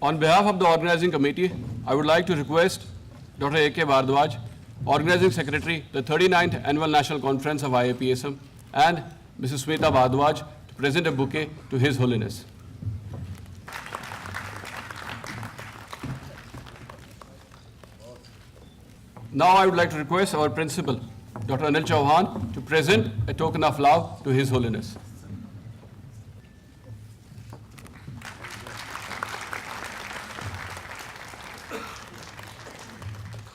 On behalf of the organizing committee, I would like to request Dr. A.K. Bardwaj, Organizing Secretary, the 39th Annual National Conference of IAPSM, and Mrs. Smita Bardwaj to present a bouquet to His Holiness. Now I would like to request our principal, Dr. Anil Chauhan, to present a token of love to His Holiness.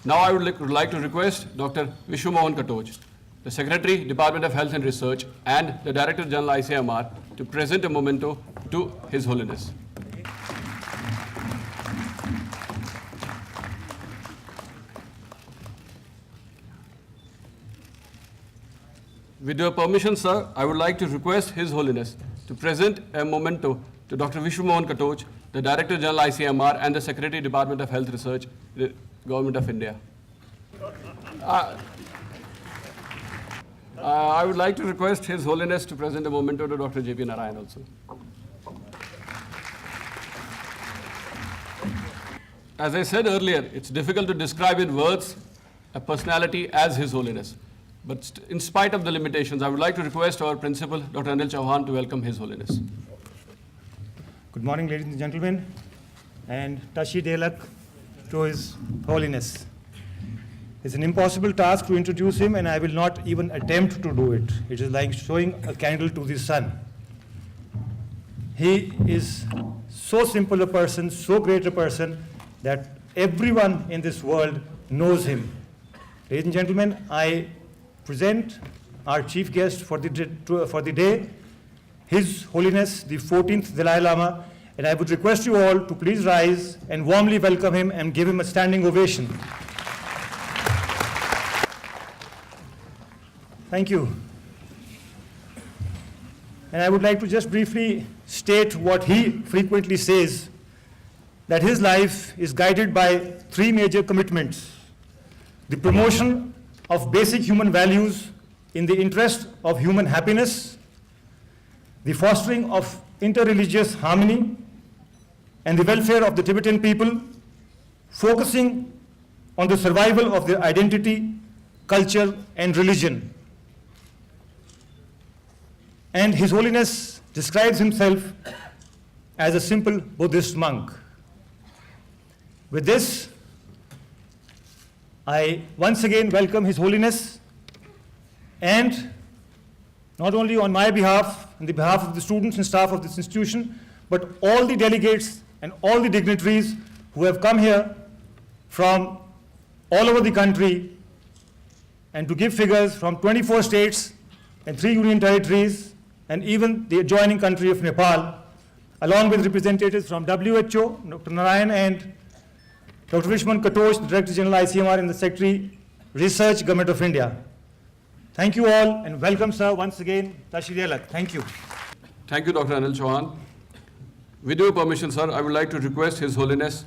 Now I would like to request Dr. Vishwamohan Katoj, the Secretary, Department of Health and Research, and the Director General ICMR to present a memento to His Holiness. With your permission, sir, I would like to request His Holiness to present a memento to Dr. Vishwamohan Katoj, the Director General ICMR and the Secretary, Department of Health Research, the Government of India. I would like to request His Holiness to present a memento to Dr. J.P. Narayan also. As I said earlier, it's difficult to describe in words a personality as His Holiness. But in spite of the limitations, I would like to request our principal, Dr. Anil Chauhan, to welcome His Holiness. Good morning, ladies and gentlemen, and Tashi Delak to His Holiness. It's an impossible task to introduce him, and I will not even attempt to do it. It is like showing a candle to the sun. He is so simple a person, so great a person, that everyone in this world knows him. Ladies and gentlemen, I present our chief guest for the day, His Holiness the 14th Dalai Lama, and I would request you all to please rise and warmly welcome him and give him a standing ovation. Thank you. And I would like to just briefly state what he frequently says, that his life is guided by three major commitments: the promotion of basic human values in the interest of human happiness, the fostering of interreligious harmony, and the welfare of the Tibetan people, focusing on the survival of their identity, culture, and religion. And His Holiness describes himself as a simple Buddhist monk. With this, I once again welcome His Holiness, and not only on my behalf, on the behalf of the students and staff of this institution, but all the delegates and all the dignitaries who have come here from all over the country, and to give figures, from 24 states and 3 union territories, and even the adjoining country of Nepal, along with representatives from WHO, Dr. Narayan, and Dr. Vishwamohan Katoj, the Director General ICMR and the Secretary, Research, Government of India. Thank you all, and welcome, sir, once again, Tashi Delak. Thank you. Thank you, Dr. Anil Chauhan. With your permission, sir, I would like to request His Holiness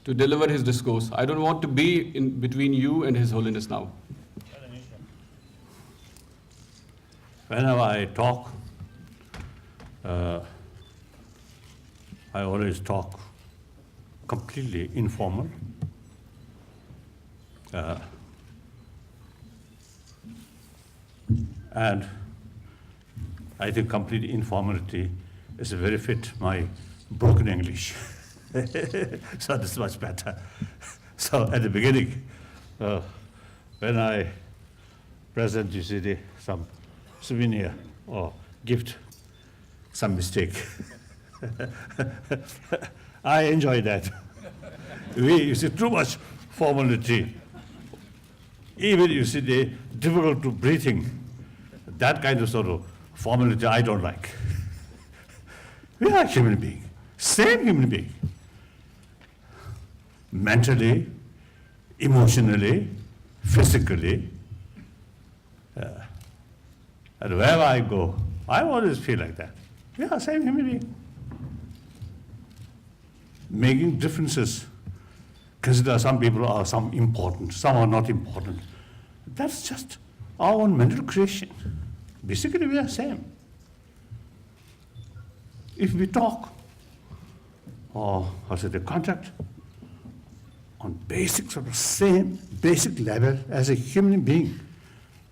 to deliver his discourse. I don't want to be in between you and His Holiness now. Whenever I talk, I always talk completely informal. And I think complete informality is very fit my broken English. So this is much better. So at the beginning, when I present, you see, some souvenir or gift, some mistake. I enjoy that. You see, too much formality. Even, you see, the difficult to breathing, that kind of sort of formality I don't like. We are human beings, same human being. Mentally, emotionally, physically. And wherever I go, I always feel like that. We are same human being. Making differences. Consider some people are some important, some are not important. That's just our own mental creation. Basically, we are same. If we talk, or the contract on basic sort of same basic level as a human being,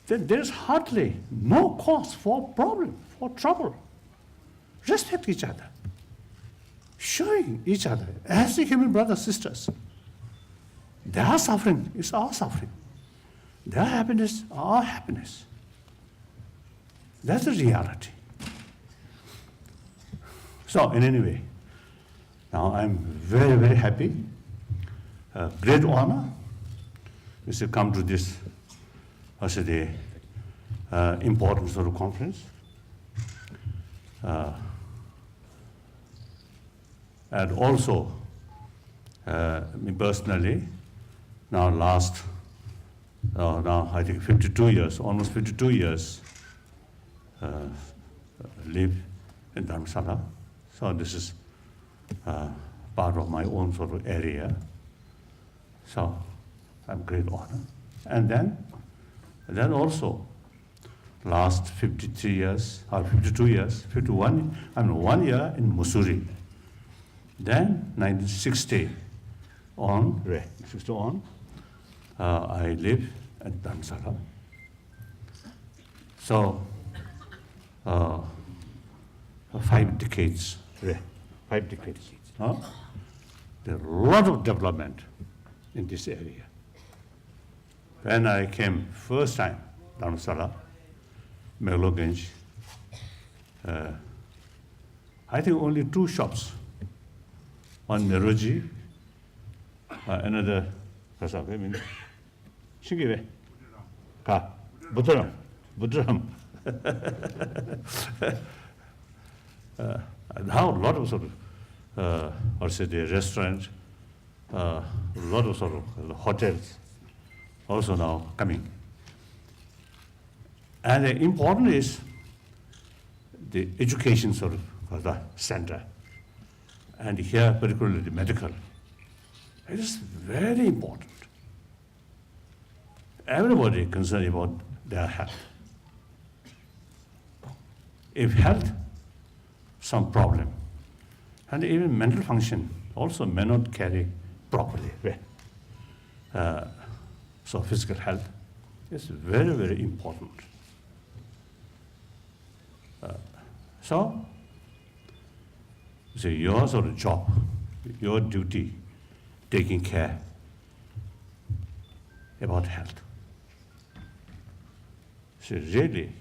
then there's hardly no cause for problem, for trouble. Respect each other, showing each other as the human brothers, sisters. Their suffering is our suffering. Their happiness, our happiness. That's the reality. So, in any way, now I'm very, very happy. Great honor is to come to this important sort of conference. And also, me personally, now I think 52 years, almost 52 years, live in Dharamsala. So this is part of my own sort of area. So I'm great honor. And then also, last 53 years, or 52 years, 51, 1 year in Mussoorie. Then 1960 on, I live at Dharamsala. So, 5 decades. 5 decades. Huh? There are a lot of development in this area. When I came first time, Dharamsala, Meghalaya, I think only 2 shops. One Neroji, another, Shingiwe, Buddharam. Now a lot of sort of, the restaurant, a lot of sort of hotels also now coming. And the important is the education sort of the center. And here, particularly the medical. It is very important. Everybody concerned about their health. If health, some problem, and even mental function also may not carry properly. So physical health is very, very important. So your sort of job, your duty, taking care about health. So really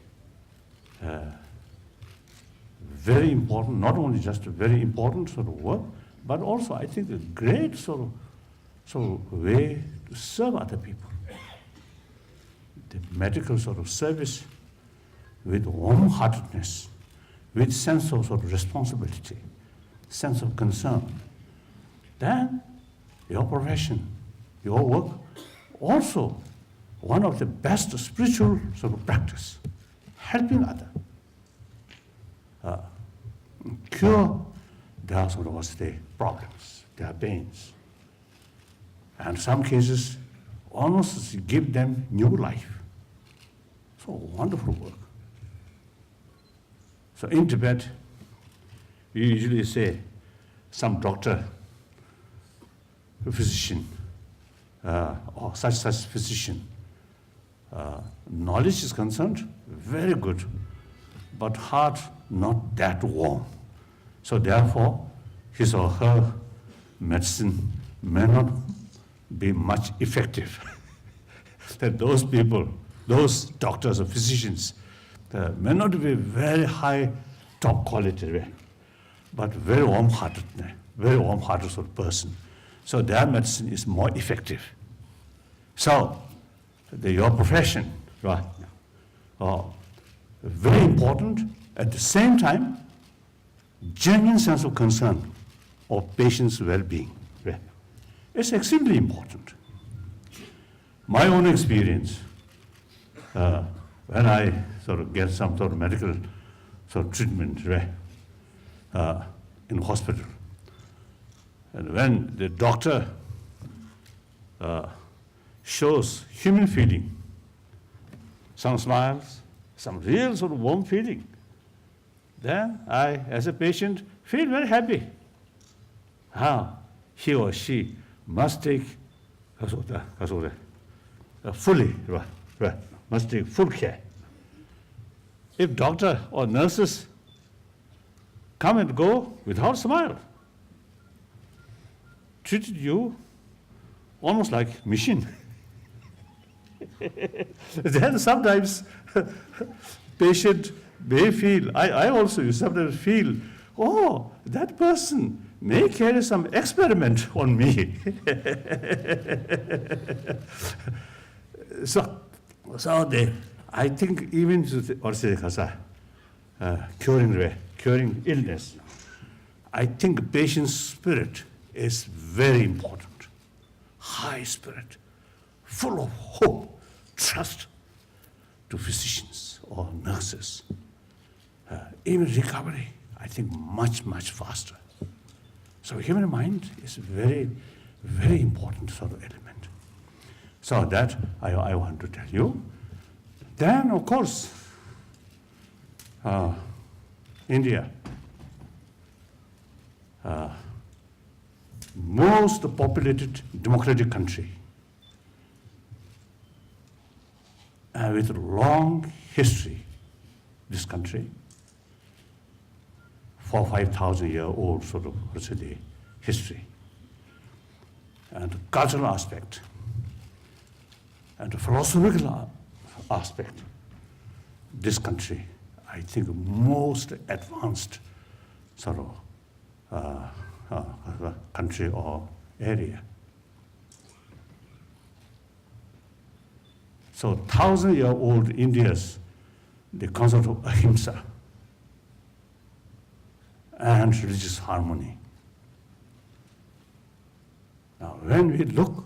very important, not only just a very important sort of work, but also I think a great sort of way to serve other people. The medical sort of service with warm-heartedness, with sense of sort of responsibility, sense of concern. Then your profession, your work, also one of the best spiritual sort of practice, helping others. Cure their sort of their problems, their pains. And some cases, almost give them new life. So wonderful work. So in Tibet, we usually say some doctor, physician, or such physician, knowledge is concerned, very good, but heart not that warm. So therefore, his or her medicine may not be much effective. That those people, those doctors or physicians, may not be very high, top quality, but very warm-hearted sort of person. So their medicine is more effective. So your profession, right, very important. At the same time, genuine sense of concern of patients' well-being. Right? It's extremely important. My own experience, when I sort of get some sort of medical sort of treatment, right, in hospital, and when the doctor shows human feeling, some smiles, some real sort of warm feeling, then I, as a patient, feel very happy. he or she must take fully, must take full care. If doctor or nurses come and go without smile, treated you almost like machine. Then sometimes patient may feel, I also you sometimes feel, oh, that person may carry some experiment on me. So I think even curing illness, I think patient's spirit is very important. High spirit, full of hope, trust to physicians or nurses. Even recovery, I think much, much faster. So human mind is very, very important sort of element. So that I want to tell you. Then, of course, India, most populated democratic country with a long history, this country, 5,000-year-old sort of history, and the cultural aspect, and the philosophical aspect. This country, I think, most advanced sort of country or area. So 1,000-year-old India's the concept of ahimsa and religious harmony. Now, when we look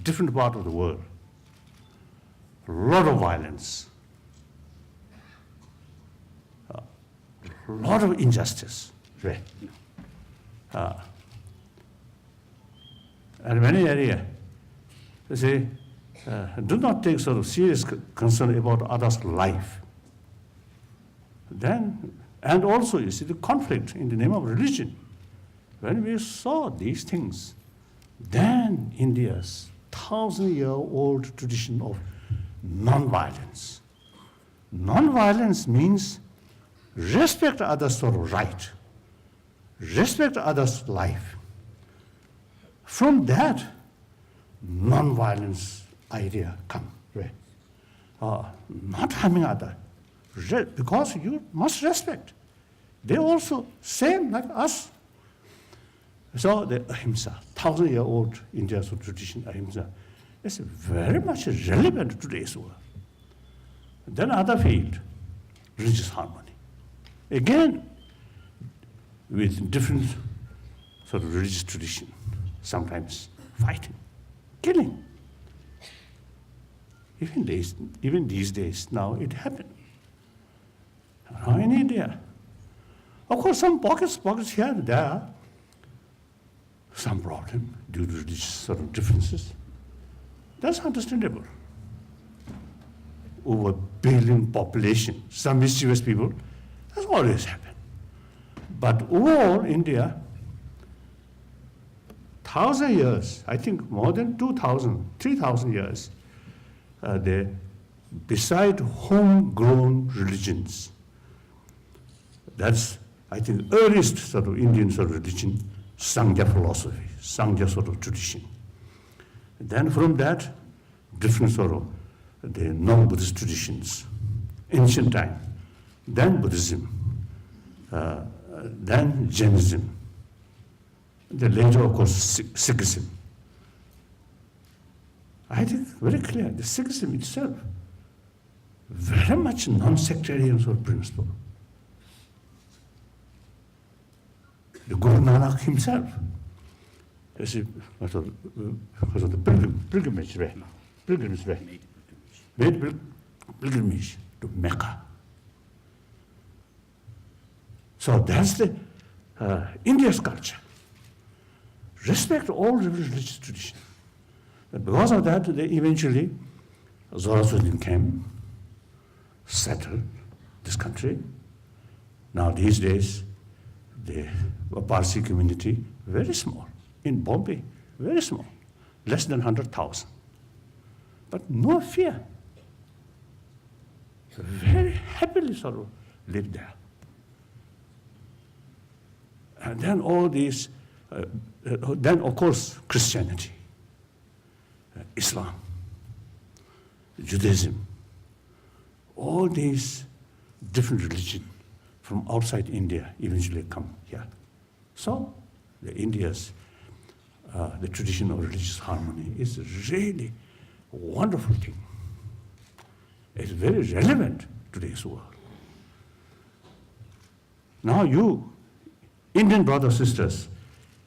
different part of the world, a lot of violence, a lot of injustice, right? And many areas, they say, do not take sort of serious concern about others' life. Then, and also, you see, the conflict in the name of religion. When we saw these things, then India's 1,000-year-old tradition of non-violence. Non-violence means respect others' sort of right, respect others' life. From that, non-violence idea come, right? Not harming other, because you must respect. They also same like us. So the ahimsa, 1,000-year-old India's tradition, ahimsa, is very much relevant to today's world. Then other field, religious harmony. Again, with different sort of religious tradition, sometimes fighting, killing. Even these days, now it happened. Now in India, of course, some pockets here and there, some problem due to religious sort of differences. That's understandable. Over 1 billion population, some mischievous people, that's always happened. But overall, India, 1,000 years, I think more than 2,000, 3,000 years, they, beside homegrown religions, that's, I think, earliest sort of Indian sort of religion, Sangha philosophy, Sangha sort of tradition. Then from that, different sort of the non-Buddhist traditions, ancient time, then Buddhism, then Jainism, then later, of course, Sikhism. I think very clear, the Sikhism itself, very much non-sectarian sort of principle. The Guru Nanak himself, you see, because of the pilgrimage way, made pilgrimage to Mecca. So that's the India's culture. Respect all religious traditions. Because of that, they eventually, Zoroastrianism came, settled this country. Now these days, the Parsi community, very small. In Bombay, very small, less than 100,000. But no fear. Very happily sort of lived there. And then all these, then of course Christianity, Islam, Judaism, all these different religions from outside India eventually come here. So the India's, the tradition of religious harmony is really a wonderful thing. It's very relevant to today's world. Now you, Indian brothers and sisters,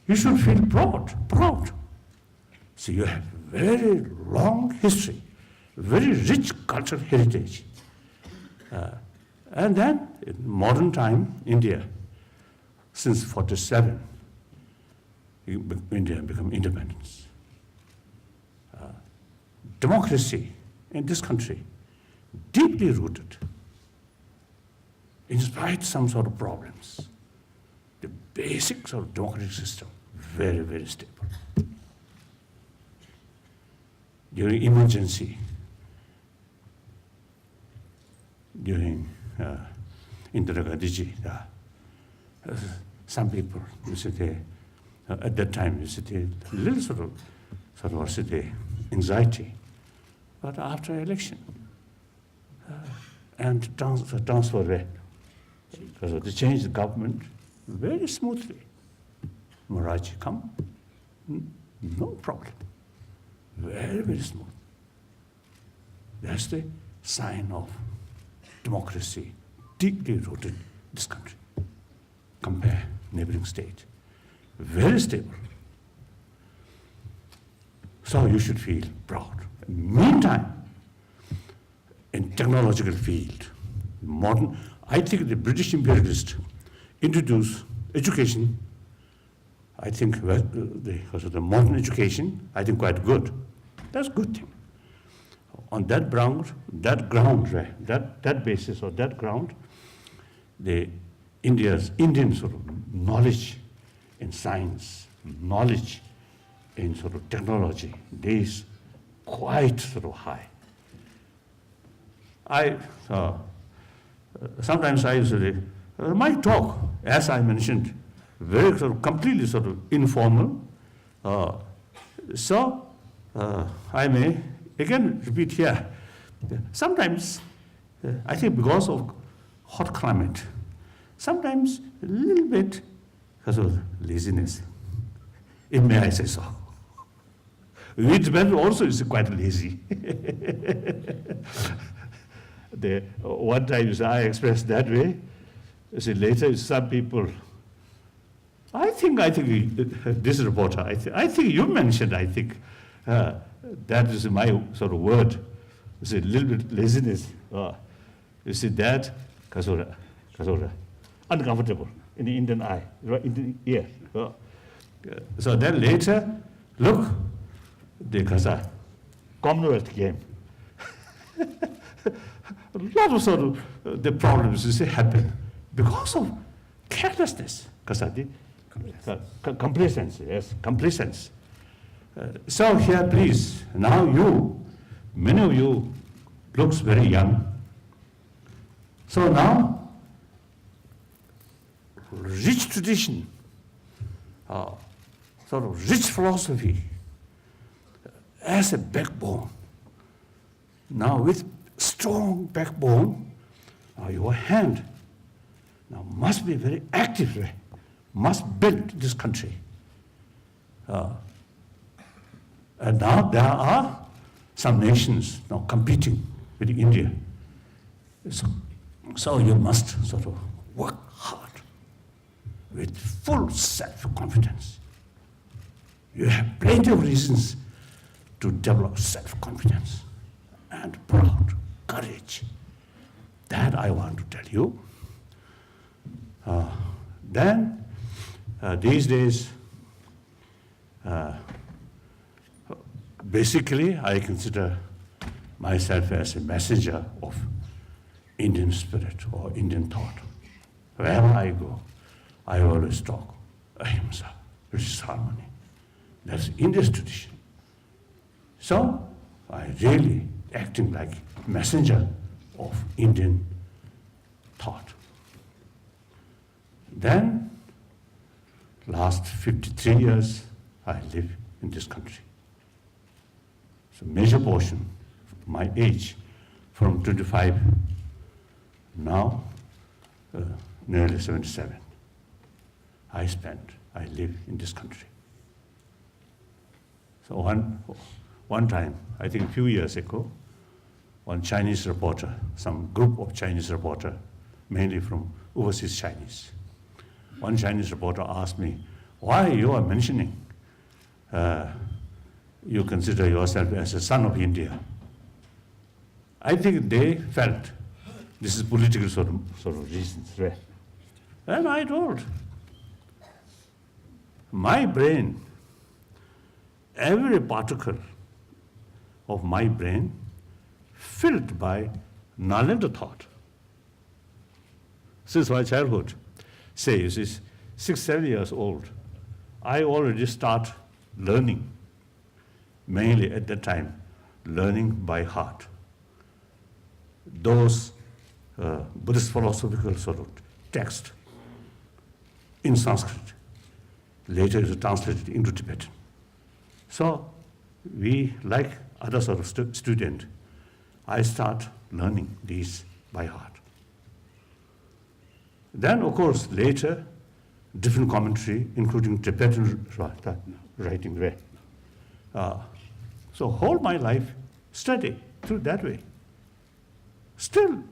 you should feel proud. So you have very long history, very rich cultural heritage. And then in modern time, India, since 47, India became independence. Democracy in this country, deeply rooted, in spite of some sort of problems. The basics of democratic system, very, very stable. During emergency, during Indira Gandhi, some people, you see, at that time, you see, a little sort of anxiety. But after election, and transfer, because they changed the government very smoothly. Maraji come, no problem. Very, very smooth. That's the sign of democracy, deeply rooted in this country. Compare neighboring state, very stable. So you should feel proud. Meantime, in technological field, modern, I think the British imperialists introduced education, I think because of the modern education, I think quite good. That's a good thing. On that ground, that basis or that ground, the Indian sort of knowledge in science, knowledge in sort of technology, is quite sort of high. Sometimes I usually, my talk, as I mentioned, very sort of completely sort of informal. So I may again repeat here. Sometimes I think because of hot climate, sometimes a little bit because of laziness. It may I say so. Whitman also is quite lazy. One time I expressed that way. Later some people, I think this reporter, I think you mentioned, that is my sort of word. It's a little bit laziness. You see that, kasura, uncomfortable in the Indian eye, in the ear. So then later, look, the Kasa, Commonwealth game. A lot of sort of the problems you see happen because of carelessness, complacence, yes, complacence. So here, please, now you, many of you looks very young. So now, rich tradition, sort of rich philosophy as a backbone. Now with strong backbone, your hand now must be very active, must build this country. And now there are some nations now competing with India. So you must sort of work hard with full self-confidence. You have plenty of reasons to develop self-confidence and proud courage. That I want to tell you. Then, these days, basically, I consider myself as a messenger of Indian spirit or Indian thought. Wherever I go, I always talk ahimsa, which is harmony. That's India's tradition. So I really acting like messenger of Indian thought. Then, last 53 years, I live in this country. So major portion of my age, from 25, now nearly 77, I live in this country. So one time, I think a few years ago, one Chinese reporter, some group of Chinese reporter, mainly from overseas Chinese, one Chinese reporter asked me, why you are mentioning you consider yourself as a son of India? I think they felt this is political sort of reasons, right? And I told, my brain, every particle of my brain filled by Nalanda thought. Since my childhood, say, you see, 6, 7 years old, I already start learning, mainly at that time, learning by heart. Those Buddhist philosophical sort of text in Sanskrit, later is translated into Tibetan. So we, like other sort of student, I start learning these by heart. Then, of course, later, different commentary, including Tibetan writing. So whole my life, study through that way. Still,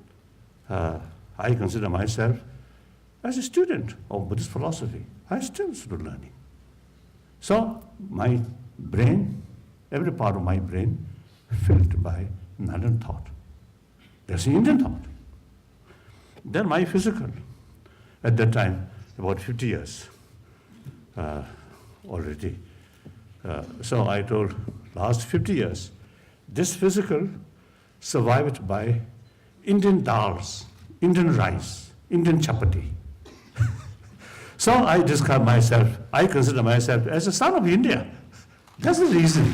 I consider myself as a student of Buddhist philosophy. I still still learning. So my brain, every part of my brain, filled by Nalanda thought. There's Indian thought. Then my physical, at that time, about 50 years already. So I told, last 50 years, this physical survived by Indian dals, Indian rice, Indian chapati. So I describe myself, I consider myself as a son of India. That's the reason,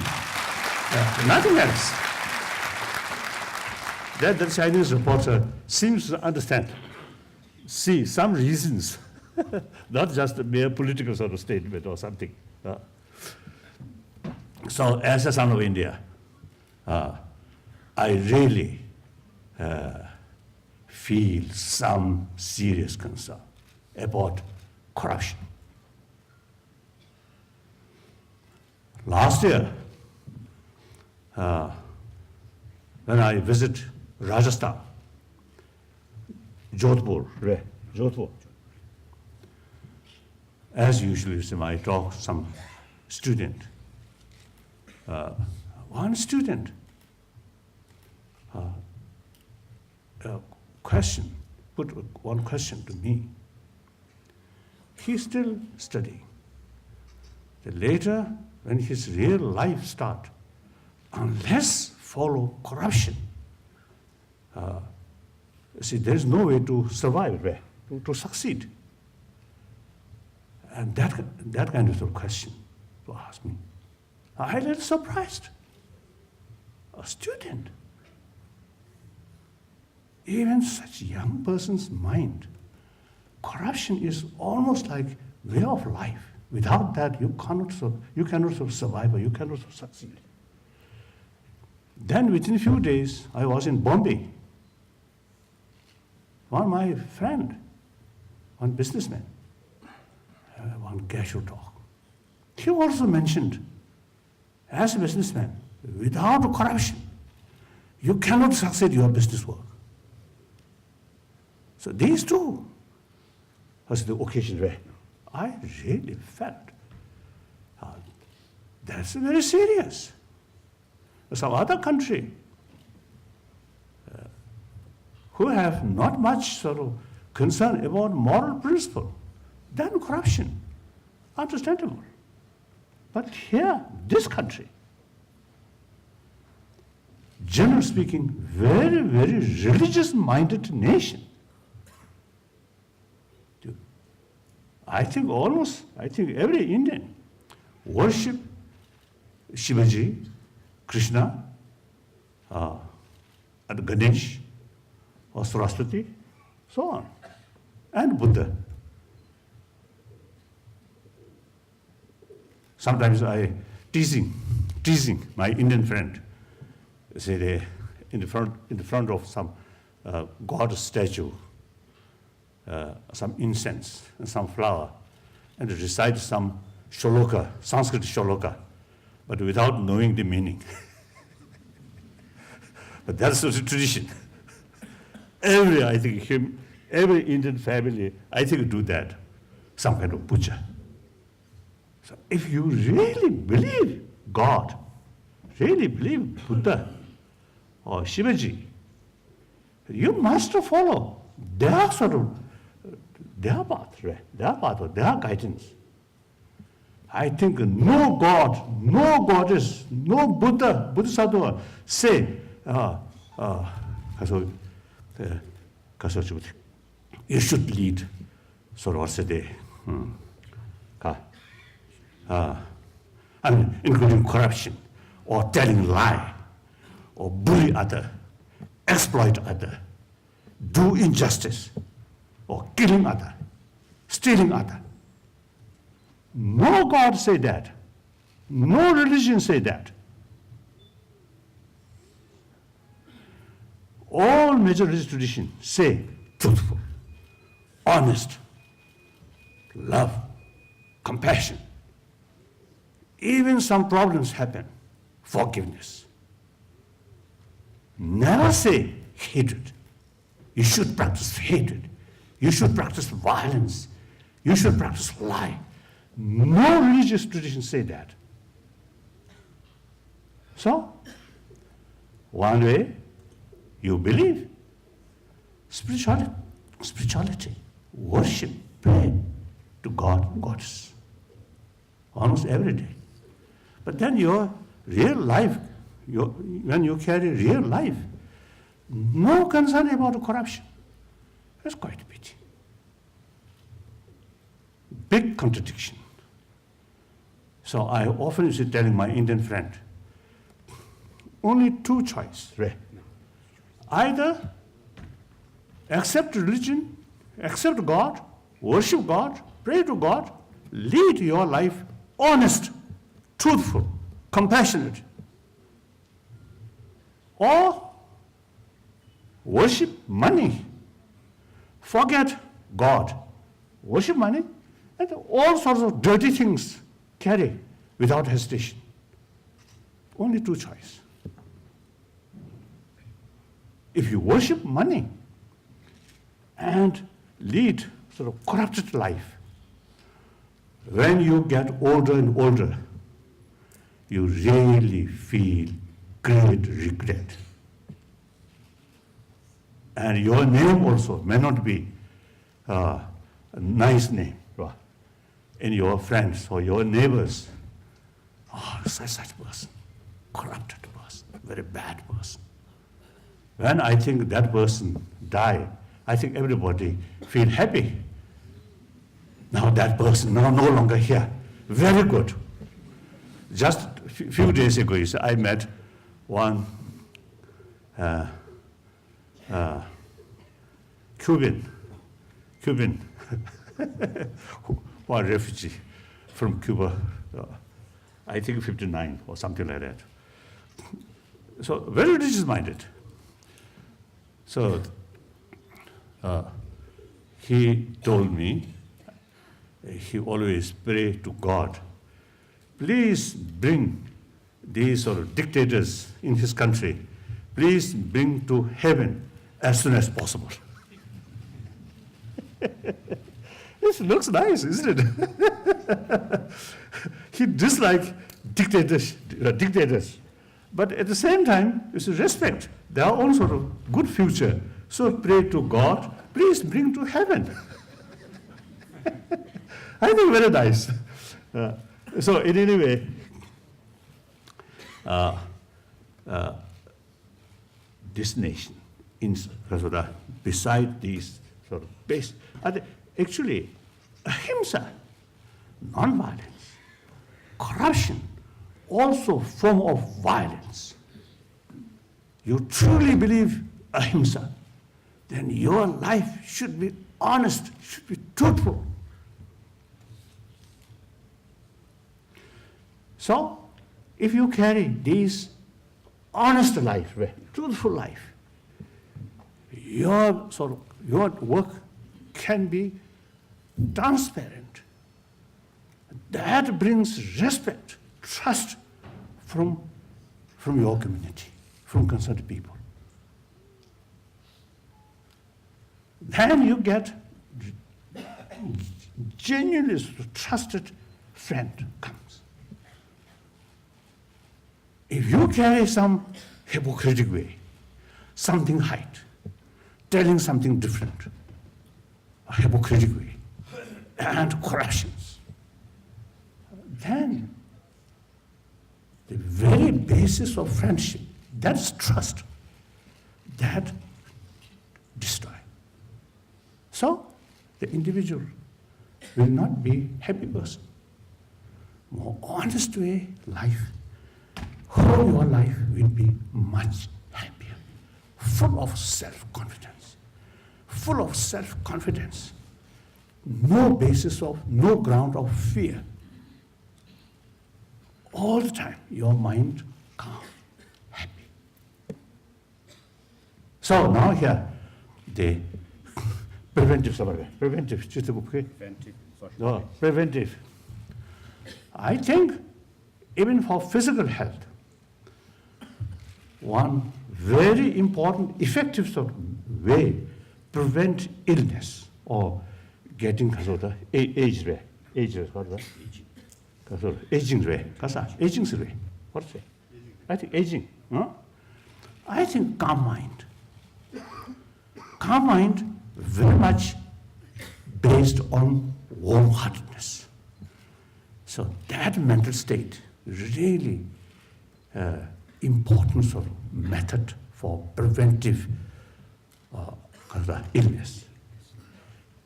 nothing else. That the Chinese reporter seems to understand, see some reasons, not just a mere political sort of statement or something. So as a son of India, I really feel some serious concern about corruption. Last year, when I visit Rajasthan, Jodhpur, as usually, I talk to some student. One student put one question to me. He's still studying. Then later, when his real life start, unless follow corruption, see, there's no way to survive, to succeed. And that kind of question to ask me, I was a little surprised. A student, even such young person's mind, corruption is almost like way of life. Without that, you cannot survive or you cannot succeed. Then within a few days, I was in Bombay. One my friend, one businessman, one casual talk. He also mentioned, as a businessman, without corruption, you cannot succeed your business work. So these two was the occasion where I really felt that's very serious. Some other country who have not much sort of concern about moral principle, then corruption, understandable. But here, this country, generally speaking, very, very religious-minded nation. I think every Indian worship Shivaji, Krishna, and Ganesh, or Saraswati, so on, and Buddha. Sometimes I teasing my Indian friend, say they in the front of some god statue, some incense and some flower, and recite some shloka, Sanskrit shloka, but without knowing the meaning. But that's the tradition. Every Indian family, I think, do that, some kind of puja. So if you really believe God, really believe Buddha or Shivaji, you must follow their path, or their guidance. I think no God, no goddess, no Bodhisattva say, you should lead Sorosade, including corruption, or telling lie, or bully other, exploit other, do injustice, or killing other, stealing other. No God say that. No religion say that. All major religious traditions say truthful, honest, love, compassion. Even some problems happen, forgiveness. Never say hatred. You should practice hatred. You should practice violence. You should practice lie. No religious tradition say that. So, one way, you believe spirituality, worship, pray to God, goddess, almost every day. But then your real life, when you carry real life, no concern about corruption. That's quite a pity. Big contradiction. So I often used to telling my Indian friend, only two choices, right? Either accept religion, accept God, worship God, pray to God, lead your life honest, truthful, compassionate, or worship money, forget God, worship money, and all sorts of dirty things carry without hesitation. Only two choices. If you worship money and lead sort of corrupted life, when you get older and older, you really feel great regret. And your name also may not be a nice name. Right? And your friends or your neighbors, such person, corrupted person, very bad person. When I think that person died, I think everybody feel happy. Now that person now no longer here. Very good. Just a few days ago, I met one Cuban, one refugee from Cuba, I think 59 or something like that. So very religious-minded. So he told me, he always pray to God, please bring these sort of dictators in his country, please bring to heaven as soon as possible. This looks nice, isn't it? He dislikes dictators, but at the same time, you should respect their own sort of good future. So pray to God, please bring to heaven. I think very nice. So in any way, this nation, beside these sort of base, actually, ahimsa, non-violence, corruption, also form of violence. You truly believe ahimsa, then your life should be honest, should be truthful. So, if you carry this honest life, truthful life, your work can be transparent. That brings respect, trust from your community, from concerned people. Then you get genuinely trusted friend comes. If you carry some hypocritic way, something hide, telling something different, a hypocritic way, and corruptions, then the very basis of friendship, that's trust, that destroy. So the individual will not be happy person. More honest way life, whole your life will be much happier, full of self-confidence, full of self-confidence, no basis of, no ground of fear. All the time, your mind calm, happy. So now here, the preventive, preventive. I think even for physical health, one very important, effective sort of way prevent illness or getting age, aging way. What's it? I think aging. Huh? I think calm mind. Calm mind very much based on warm-heartedness. So that mental state really important sort of method for preventive illness.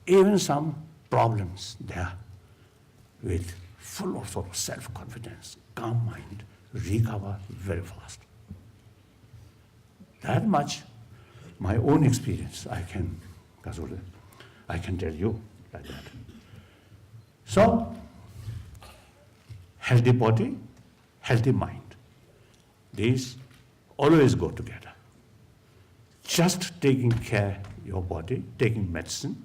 Even some problems there with full of sort of self-confidence, calm mind, recover very fast. That much, my own experience, I can tell you like that. So, healthy body, healthy mind. These always go together. Just taking care of your body, taking medicine,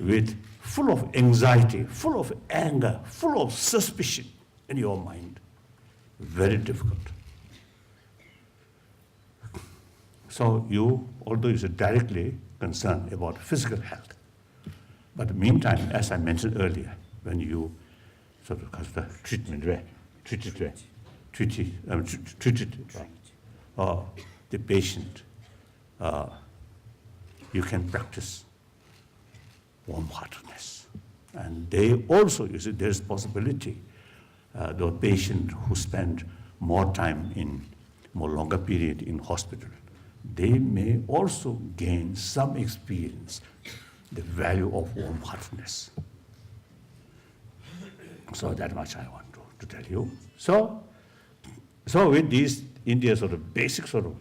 with full of anxiety, full of anger, full of suspicion in your mind, very difficult. So you, although you're directly concerned about physical health, but meantime, as I mentioned earlier, when you sort of the treatment, the patient, you can practice warm-heartedness. And they also, you see, there's possibility, the patient who spend more time in more longer period in hospital, they may also gain some experience, the value of warm-heartedness. So that much I want to tell you. So with these India's sort of basic sort of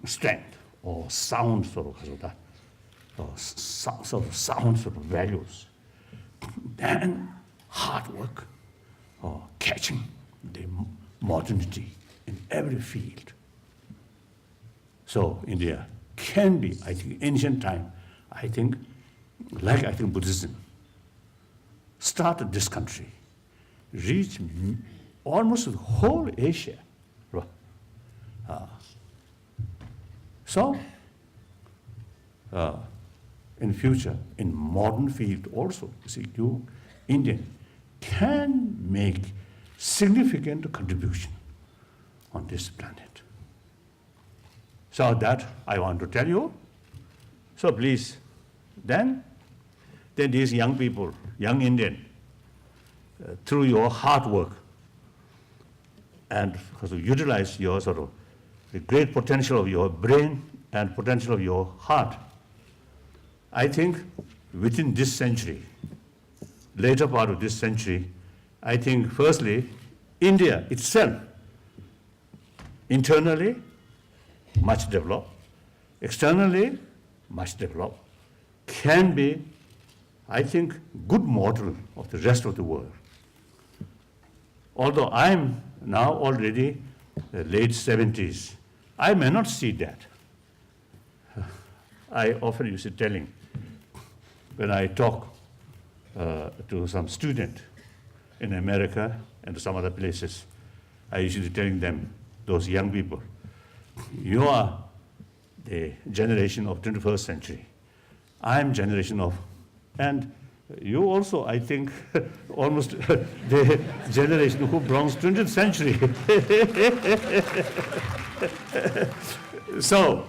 strength or sound sort of sound sort of values, then hard work or catching the modernity in every field. So India can be, I think, ancient time, I think Buddhism started this country, reached almost the whole Asia. In future, in modern field also, see, you, Indian, can make significant contribution on this planet. So that I want to tell you. So please, then these young people, young Indian, through your hard work and because you utilize your sort of the great potential of your brain and potential of your heart, I think within this century, later part of this century, I think firstly, India itself, internally, much developed, externally, much developed, can be, I think, good model of the rest of the world. Although I'm now already late 70s, I may not see that. I often used to telling, when I talk to some student in America and to some other places, I usually telling them, those young people, you are the generation of 21st century. I'm generation of, and you also, I think, almost the generation who belongs to 20th century. So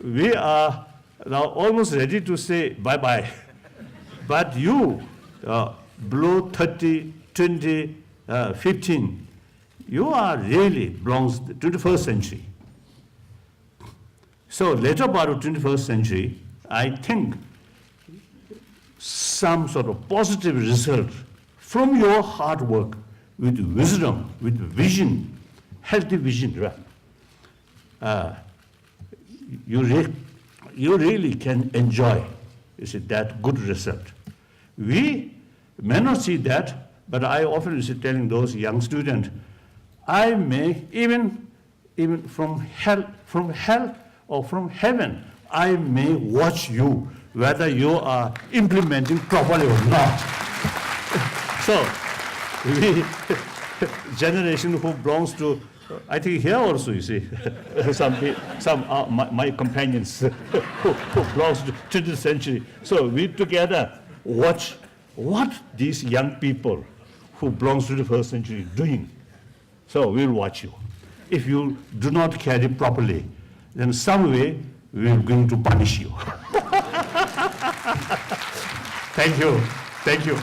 we are now almost ready to say bye-bye. But you, below 30, 20, 15, you are really belongs to the 21st century. So later part of 21st century, I think some sort of positive result from your hard work with wisdom, with vision, healthy vision, right? You really can enjoy, you see, that good result. We may not see that, but I often is telling those young students, I may even from hell or from heaven, I may watch you whether you are implementing properly or not. So, we generation who belongs to, I think here also you see, my companions who belongs to 20th century. So we together watch what these young people who belongs to the first century doing. So we'll watch you. If you do not carry properly, then some way we're going to punish you. Thank you. Thank you.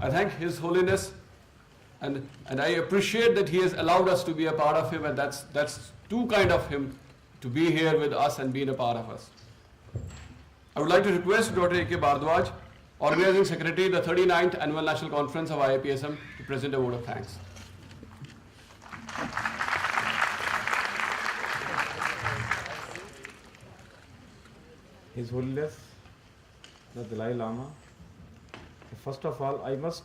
I thank His Holiness, and I appreciate that he has allowed us to be a part of him, and that's too kind of him to be here with us and being a part of us. I would like to request Dr. A.K. Bhardwaj, Organizing Secretary, the 39th Annual National Conference of IAPSM, to present a vote of thanks. His Holiness the Dalai Lama. First of all, I must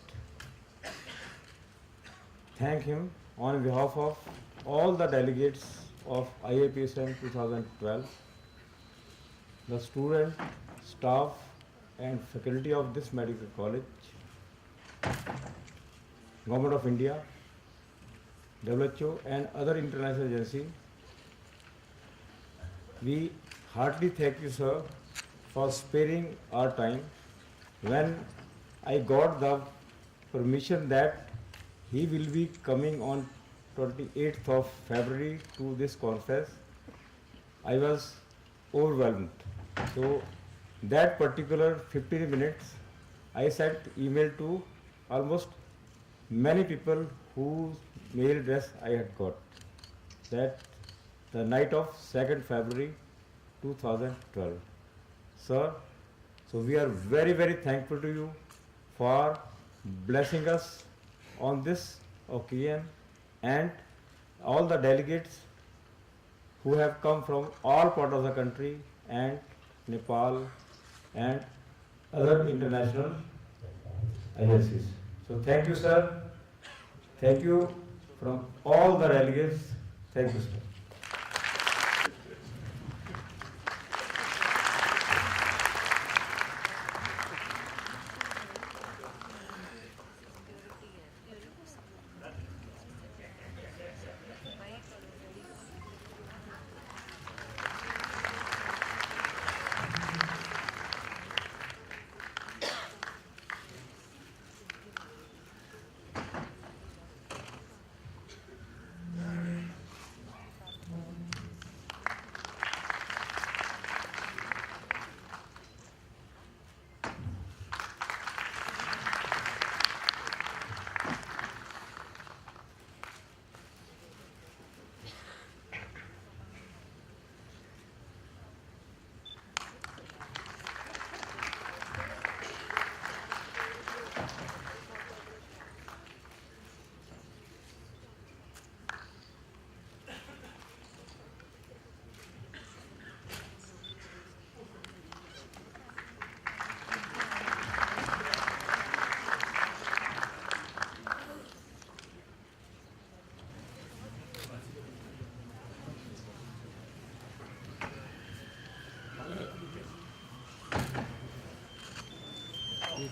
thank him on behalf of all the delegates of IAPSM 2012, the student, staff and faculty of this medical college, Government of India, WHO and other international agencies. We heartily thank you, sir, for sparing our time. When I got the permission that he will be coming on 28th of February to this conference, I was overwhelmed. So that particular 15 minutes, I sent email to almost many people whose mail address I had got. That the night of 2nd February 2012. Sir, so we are very, very thankful to you for blessing us on this occasion, and all the delegates who have come from all parts of the country and Nepal and other international agencies. So thank you, sir. Thank you from all the delegates. Thank you, sir.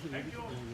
Thank you.